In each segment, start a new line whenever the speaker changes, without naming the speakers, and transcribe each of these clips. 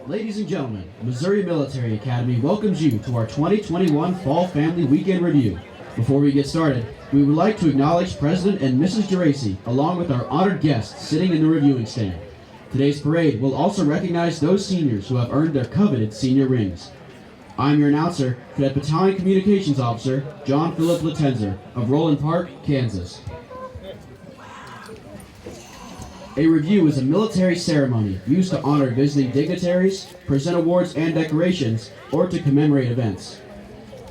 Ladies and gentlemen, Missouri Military Academy welcomes you to our 2021 Fall Family Weekend Review. Before we get started, we would like to acknowledge President and Mrs. Geraci, along with our honored guests sitting in the reviewing stand. Today's parade will also recognize those seniors who have earned their coveted senior rings. I'm your announcer, Cadet Battalion Communications Officer, John Philip Latenzer of Roland Park, Kansas. A review is a military ceremony used to honor visiting dignitaries, present awards and decorations, or to commemorate events.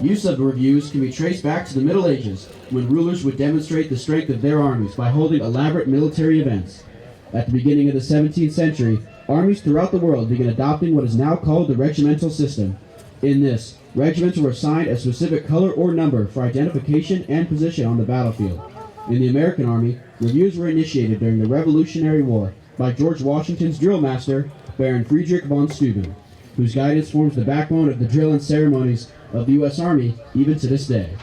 Use of reviews can be traced back to the Middle Ages, when rulers would demonstrate the strength of their armies by holding elaborate military events. At the beginning of the 17th century, armies throughout the world began adopting what is now called the regimental system. In this, regiments were assigned a specific color or number for identification and position on the battlefield. In the American Army, reviews were initiated during the Revolutionary War by George Washington's drill master, Baron Friedrich von Steuben, whose guidance forms the backbone of the drill and ceremonies of the U.S. Army even to this day.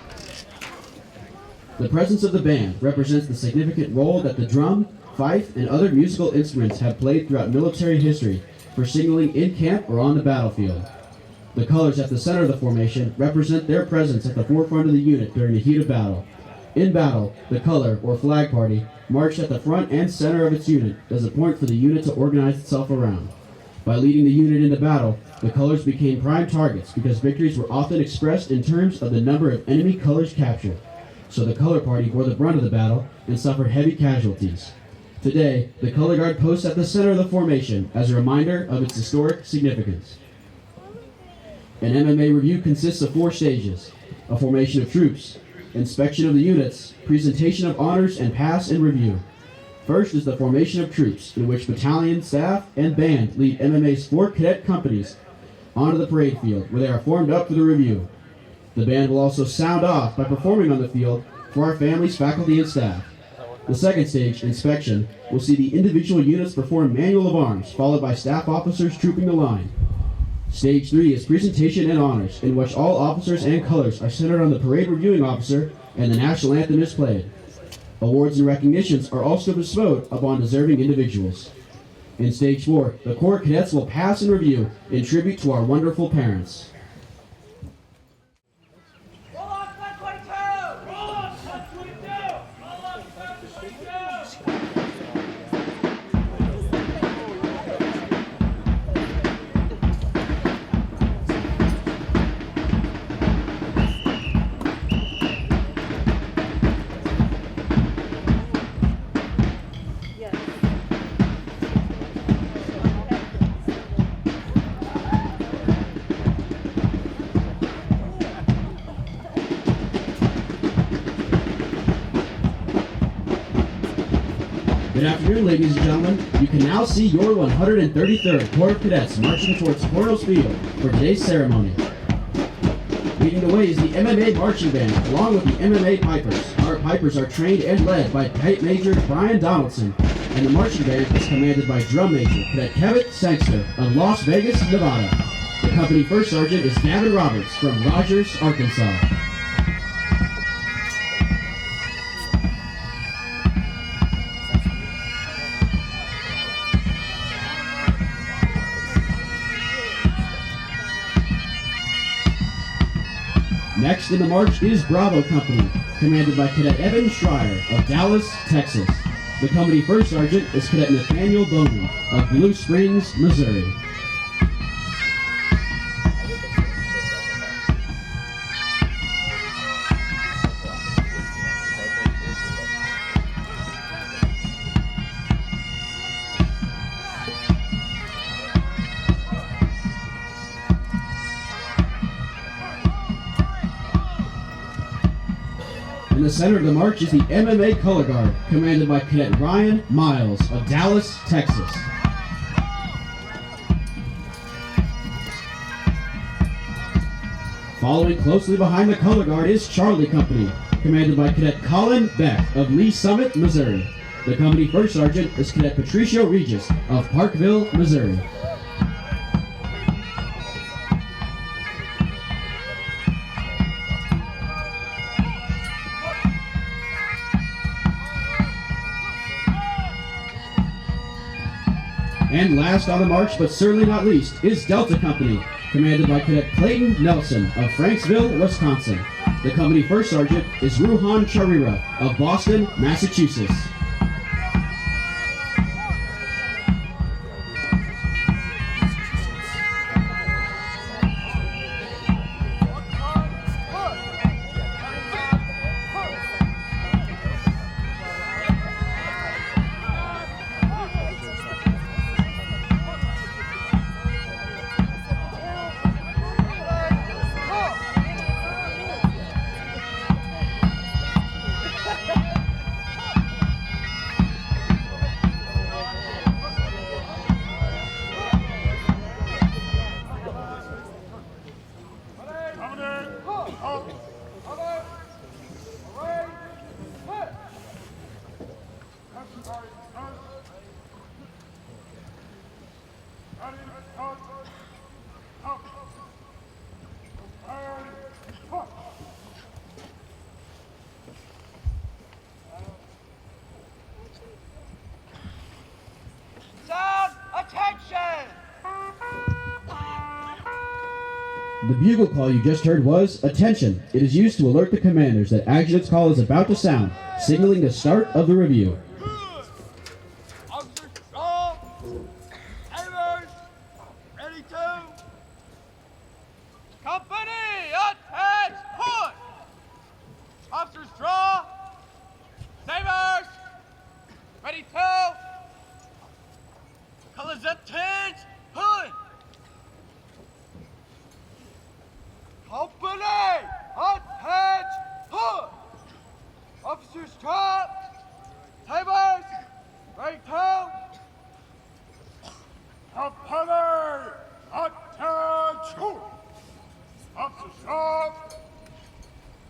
The presence of the band represents the significant role that the drum, fife, and other musical instruments have played throughout military history for signaling in camp or on the battlefield. The colors at the center of the formation represent their presence at the forefront of the unit during the heat of battle. In battle, the color, or flag party, marched at the front and center of its unit as a point for the unit to organize itself around. By leading the unit into battle, the colors became prime targets because victories were often expressed in terms of the number of enemy colors captured. So the color party bore the brunt of the battle and suffered heavy casualties. Today, the color guard posts at the center of the formation as a reminder of its historic significance. An MMA review consists of 4 stages: a formation of troops, inspection of the units, presentation of honors, and pass and review. First is the formation of troops, in which battalion, staff, and band lead MMA's 4 cadet companies onto the parade field, where they are formed up for the review. The band will also sound off by performing on the field for our families, faculty, and staff. The second stage, inspection, will see the individual units perform manual of arms, followed by staff officers trooping the line. Stage 3 is presentation and honors, in which all officers and colors are centered on the parade reviewing officer and the national anthem is played. Awards and recognitions are also bestowed upon deserving individuals. In Stage 4, the Corps cadets will pass and review in tribute to our wonderful parents. Good afternoon, ladies and gentlemen. You can now see your 133rd Corps of Cadets marching towards Cornell's Field for today's ceremony. Leading the way is the MMA Marching Band, along with the MMA Pipers. Our Pipers are trained and led by Pipe Major Brian Donaldson, and the Marching Band is commanded by Drum Major Cadet Kevin Sangster of Las Vegas, Nevada. The company First Sergeant is Gavin Roberts from Rogers, Arkansas. Next in the march is Bravo Company, commanded by Cadet Evan Schreier of Dallas, Texas. The company First Sergeant is Cadet Nathaniel Bowman of Blue Springs, Missouri. In the center of the march is the MMA Color Guard, commanded by Cadet Ryan Miles of Dallas, Texas. Following closely behind the Color Guard is Charlie Company, commanded by Cadet Colin Beck of Lee Summit, Missouri. The company First Sergeant is Cadet Patricio Regis of Parkville, Missouri. And last on the march, but certainly not least, is Delta Company, commanded by Cadet Clayton Nelson of Franksville, Wisconsin. The company first sergeant is Ruhan Charira of Boston, Massachusetts. The bugle call you just heard was, "Attention!" It is used to alert the commanders that adjutant's call is about to sound, signaling the start of the review.
Officers, draw! Aimers, ready to... Company, attach, push! Officers, draw! Aimers, ready to... Colors attach, push! Company, attach, push! Officers, drop! Timers, right to... Company, attach, push! Officers, drop!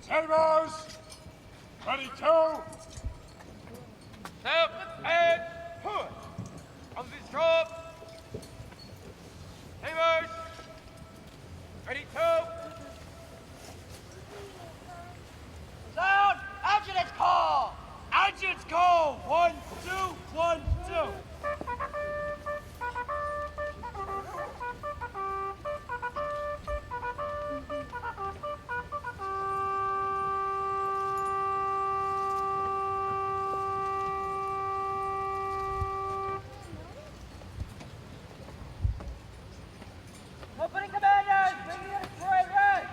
Timers, ready to... Step and push! Officers, drop! Timers, ready to... Sound! Adjutant's call! Adjutant's call! 1, 2, 1, 2. Company commanders, bring me in parade red!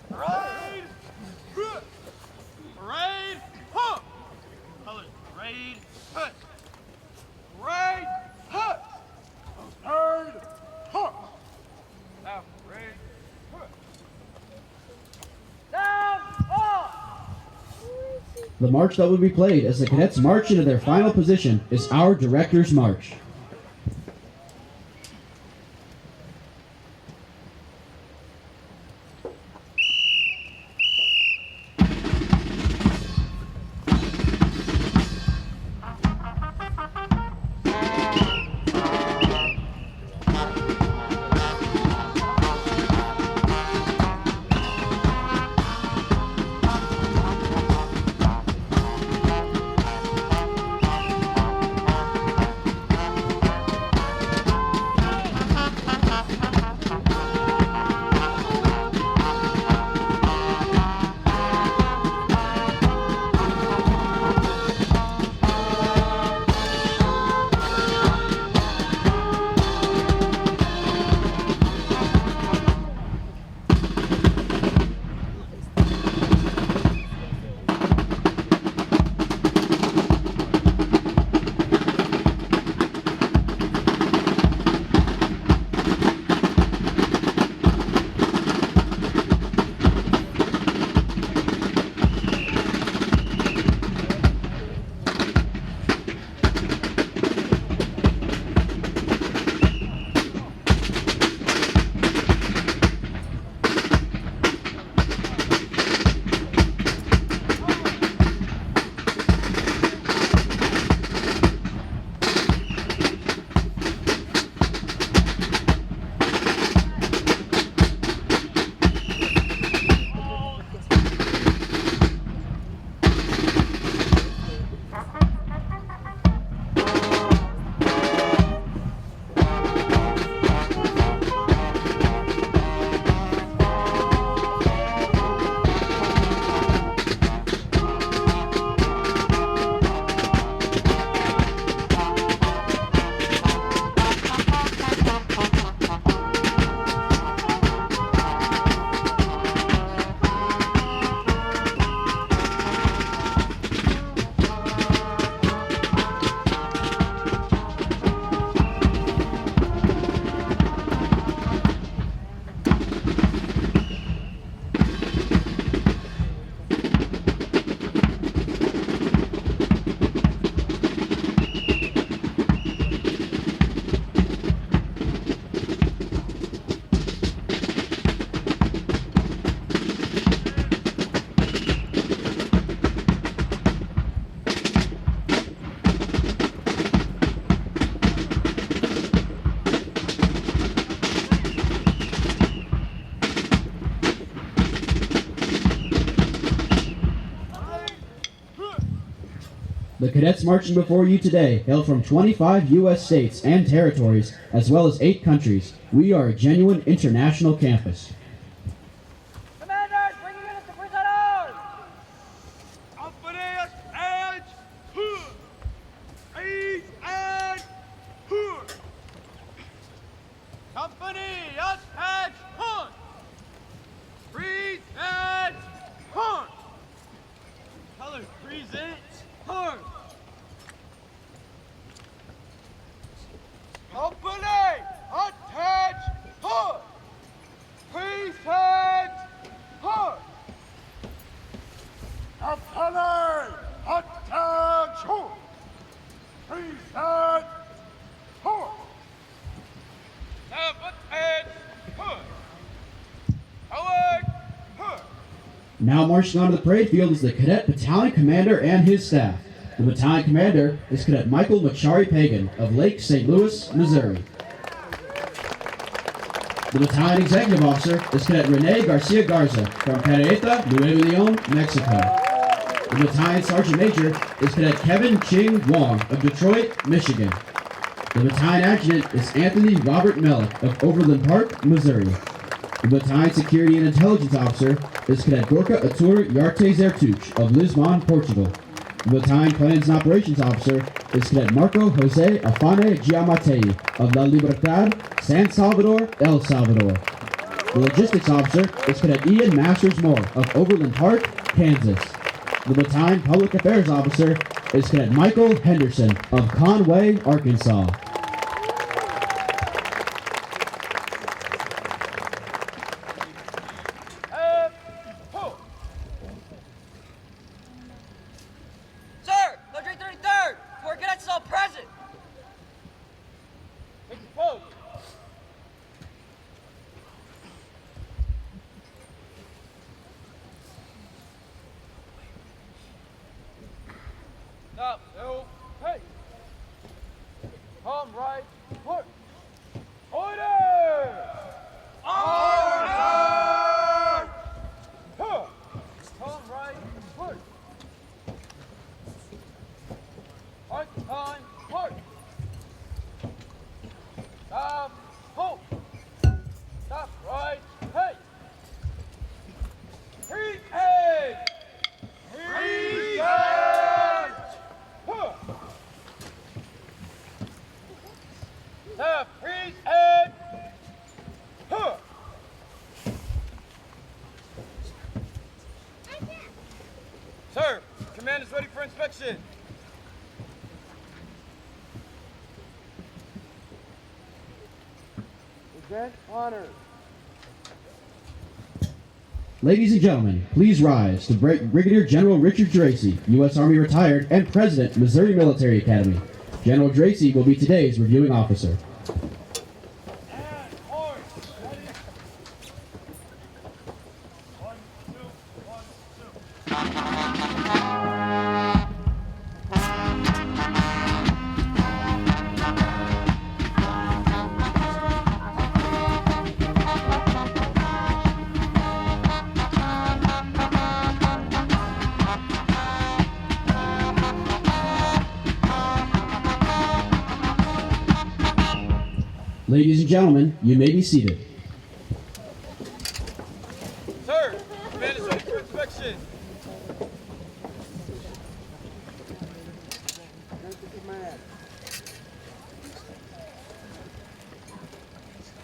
Parade! Parade! Huh! Colors, parade! Huh! Parade! Huh! Parade! Huh! Now, parade! Huh! Down! Off!
The march that will be played as the cadets march into their final position is our Director's March. The cadets marching before you today hail from 25 U.S. states and territories, as well as 8 countries. We are a genuine international campus.
Commanders, bring units to present arms!
Companies and hood! Ease and hood! Company attach hunt! Freeze and hunt! Color present hunt! Company attach hunt! Present hunt! Company attach hunt! Present hunt! Sabotage hunt! Howard hunt!
Now marching onto the parade field is the Cadet Battalion Commander and his staff. The Battalion Commander is Cadet Michael Pagan of Lake St. Louis, Missouri. The Battalion Executive Officer is Cadet Rene Garcia Garza from Careta, Nuevo Leon, Mexico. The Battalion Sergeant Major is Cadet Kevin Ching Wong of Detroit, Michigan. The Battalion Adjutant is Anthony Robert Mellick of Overland Park, Missouri. The Battalion Security and Intelligence Officer is Cadet Gorka Atur Yarte Zertuch of Lisbon, Portugal. The Battalion Plans and Operations Officer is Cadet Marco Jose Afane Giamatei of La Libertad, San Salvador, El Salvador. The Logistics Officer is Cadet Ian Masters Moore of Overland Park, Kansas. The Battalion Public Affairs Officer is Cadet Michael Henderson of Conway, Arkansas.
Sir, Legendary 33rd, 4 cadets all present.
Take the post! Stop, no, hey! Come right, put! Order! Order! Huh. Come right, put! On time, put! Stop, hold! Stop right, hey! Freeze head! Freeze head! Huh. Stop, freeze head! Huh. Sir, command is ready for inspection. Event honor.
Ladies and gentlemen, please rise to Brigadier General Richard Dracy, U.S. Army retired and President, Missouri Military Academy. General Dracy will be today's reviewing officer.
And horse. Ready. 1, 2, 1, 2.
Ladies and gentlemen, you may be seated.
Sir, command is ready for inspection.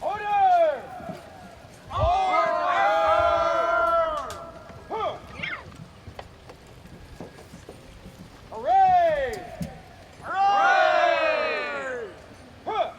Order! Order! Huh. Hooray! Hooray! Huh.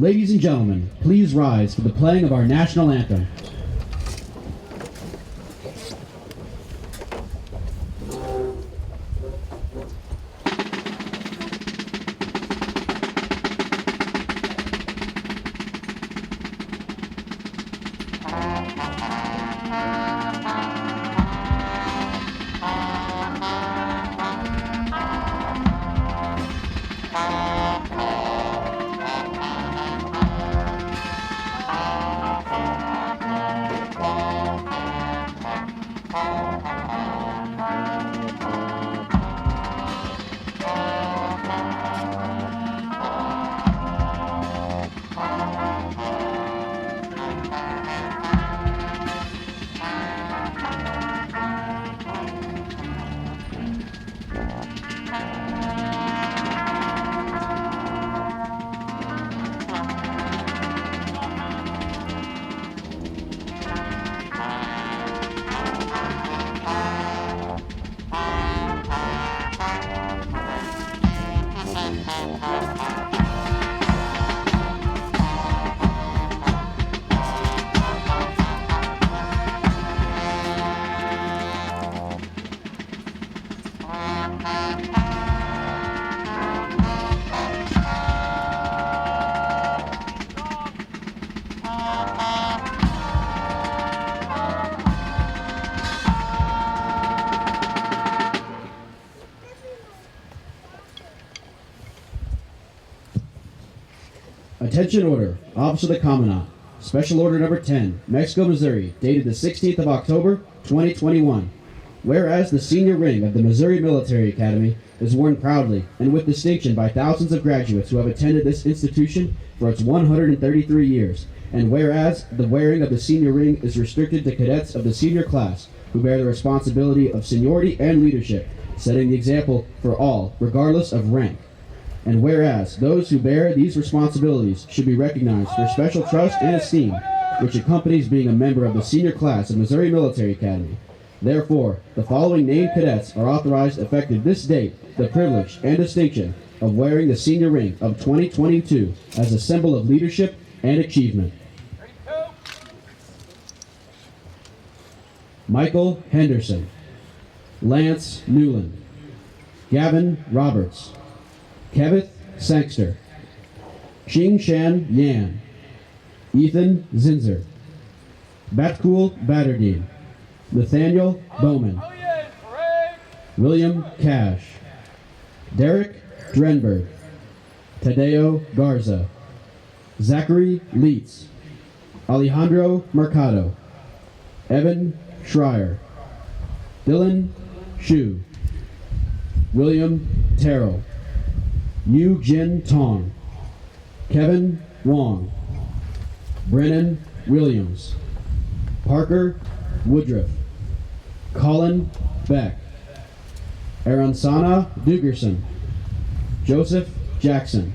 Ladies and gentlemen, please rise for the playing of our national anthem. Attention order, Office of the Commandant. Special Order Number 10, Mexico, Missouri, dated the 16th of October, 2021. Whereas the senior ring of the Missouri Military Academy is worn proudly and with distinction by thousands of graduates who have attended this institution for its 133 years, and whereas the wearing of the senior ring is restricted to cadets of the senior class who bear the responsibility of seniority and leadership, setting the example for all, regardless of rank. And whereas those who bear these responsibilities should be recognized for special trust and esteem, which accompanies being a member of the senior class of Missouri Military Academy. Therefore, the following named cadets are authorized effective this date the privilege and distinction of wearing the senior ring of 2022 as a symbol of leadership and achievement. Michael Henderson, Lance Newland, Gavin Roberts, Kevith Sangster, Xing Shan Yan, Ethan Zinzer, Batkul Batterdine, Nathaniel Bowman, William Cash, Derek Drenberg, Tadeo Garza, Zachary Leitz, Alejandro Mercado, Evan Schreier, Dylan Shu, William Terrell, Yu Jin Tong, Kevin Wong, Brennan Williams, Parker Woodruff, Colin Beck, Aransana Dugerson, Joseph Jackson,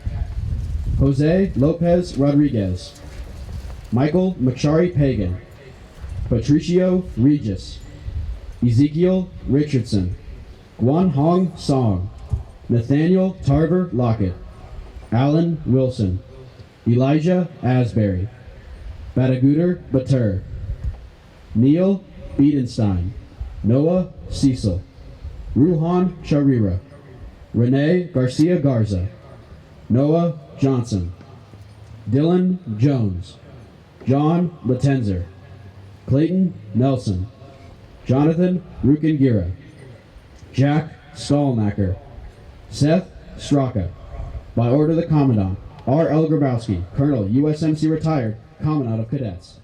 Jose Lopez Rodriguez, Michael McSharry Pagan, Patricio Regis, Ezekiel Richardson, Guan Hong Song, Nathaniel Tarver Lockett, Alan Wilson, Elijah Asbury, Bataguder Batur, Neil Biedenstein, Noah Cecil, Ruhan Sharira, Renee Garcia Garza, Noah Johnson, Dylan Jones, John Latenzer, Clayton Nelson, Jonathan Rukengira, Jack Stallmacher, Seth Straka. By order of the Commandant, R. L. Grabowski, Colonel, USMC retired, Commandant of Cadets.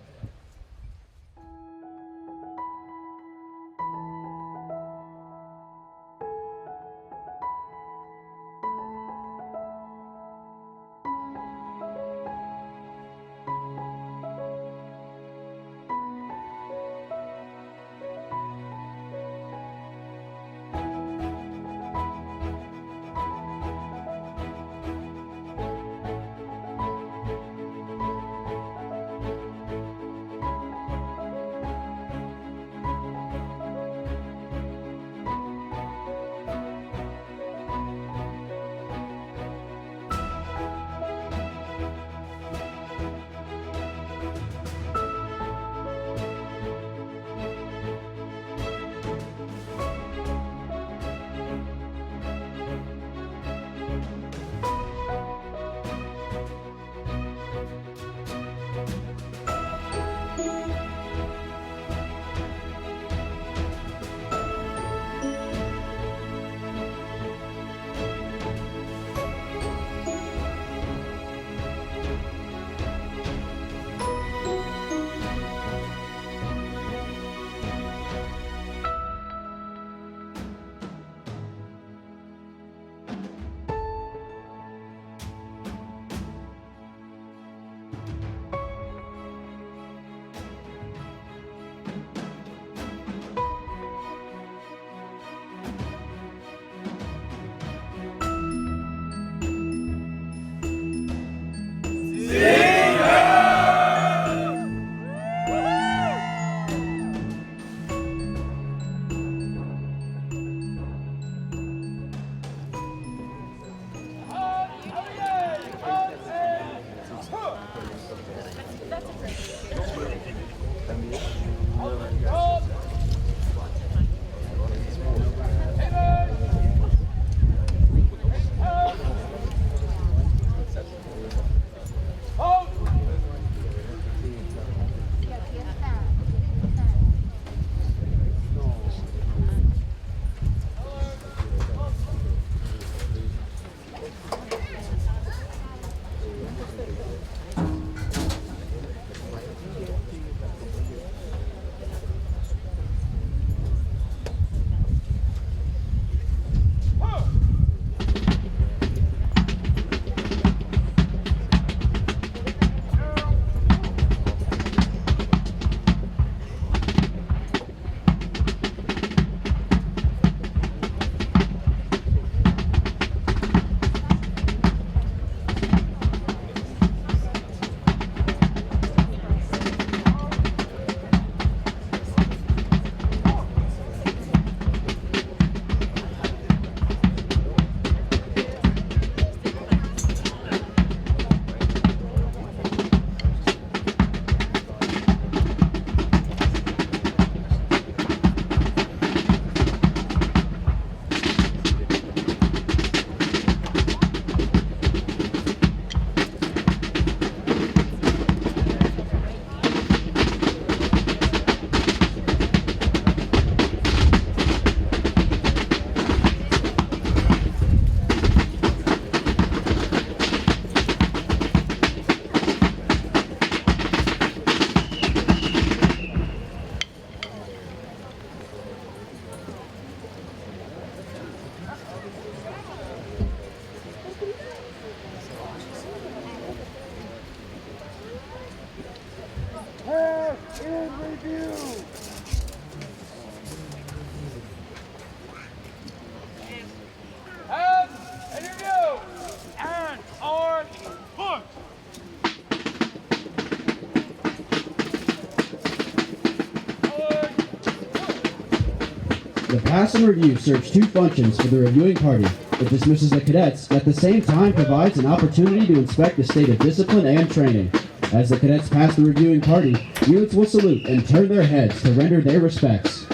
The pass and review serves two functions for the reviewing party. It dismisses the cadets, at the same time provides an opportunity to inspect the state of discipline and training. As the cadets pass the reviewing party, units will salute and turn their heads to render their respects.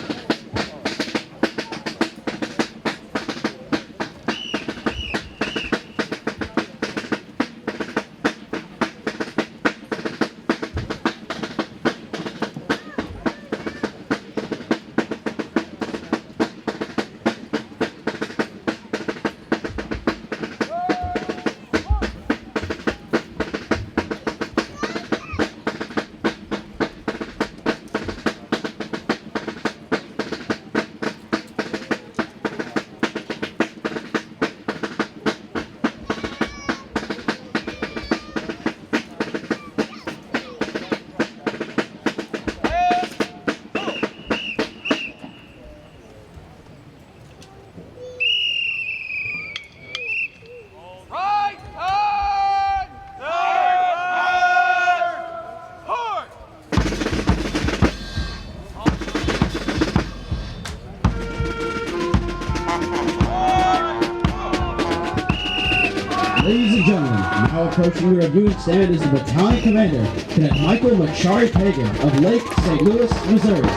Ladies and gentlemen, now approaching the reviewing stand is the battalion commander, Cadet Mma Marching Band of Lake St. Louis, Missouri.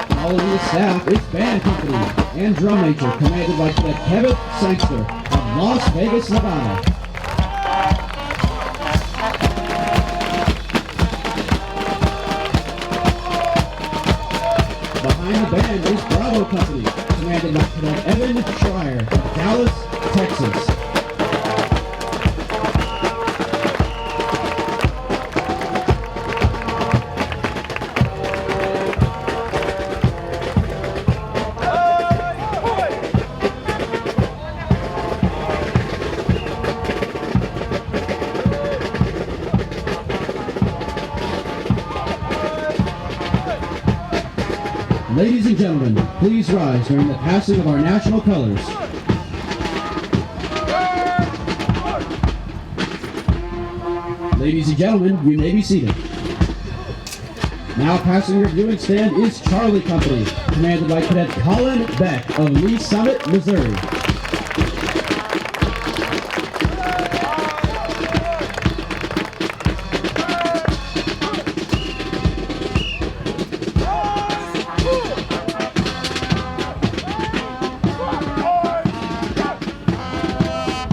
Following the staff is band company and drum major commanded by Cadet Kevin Sangster of Las Vegas, Nevada. Behind the band is Bravo Company, commanded by Cadet Evan Schreier of Dallas, Texas. Ladies and gentlemen, please rise during the passing of our national colors. Ladies and gentlemen, you may be seated. Now passing your viewing stand is Charlie Company, commanded by Cadet Colin Beck of Lee Summit, Missouri.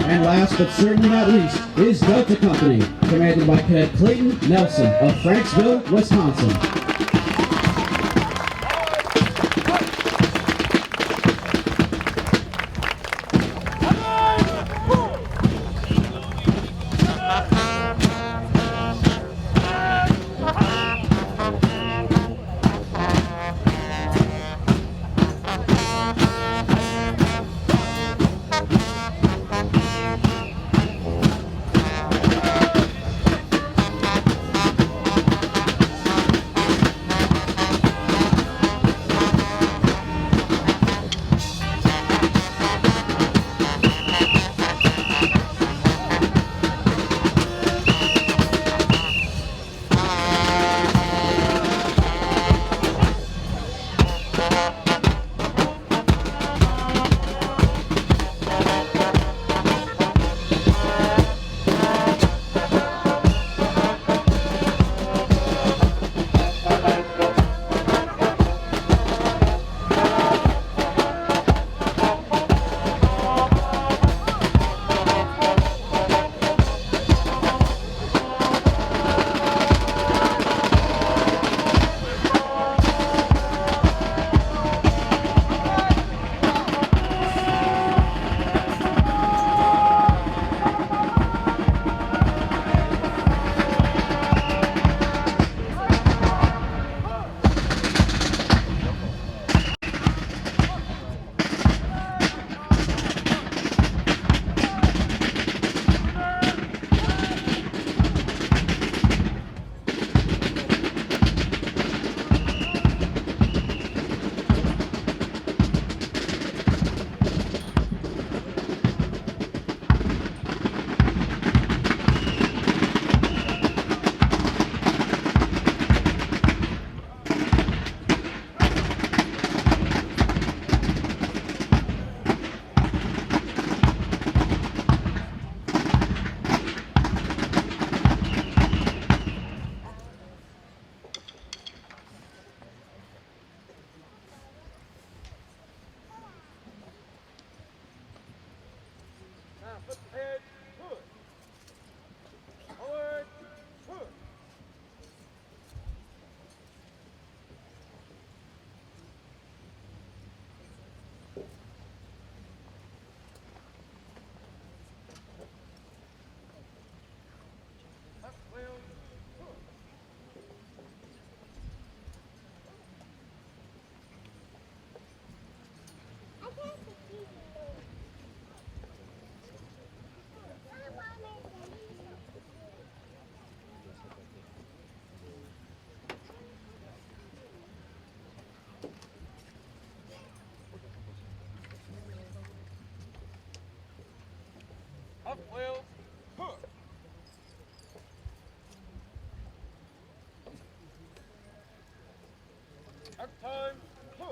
And last but certainly not least is Delta Company, commanded by Cadet Clayton Nelson of Franksville, Wisconsin.
Put the head, push. Forward, push. Left wheel, push. Up wheel, push. Up time, push.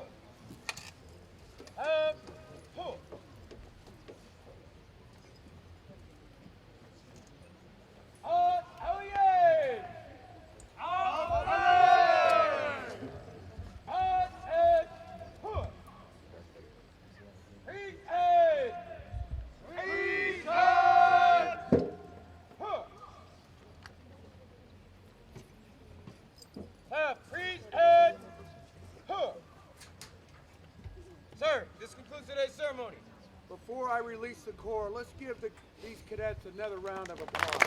Up, push. Out, oh yeah! Out, out, head, push. Freeze head. Freeze head. Push. Freeze head. Push. Sir, this concludes today's ceremony.
Before I release the Corps, let's give these cadets another round of applause.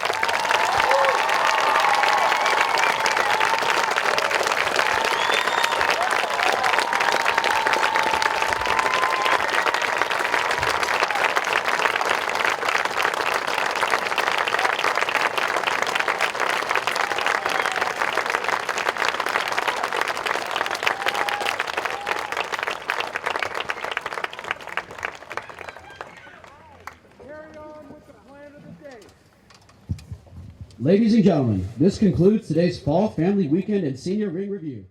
Carry on with the plan of the day.
Ladies and gentlemen, this concludes today's Fall Family Weekend and Senior Ring Review.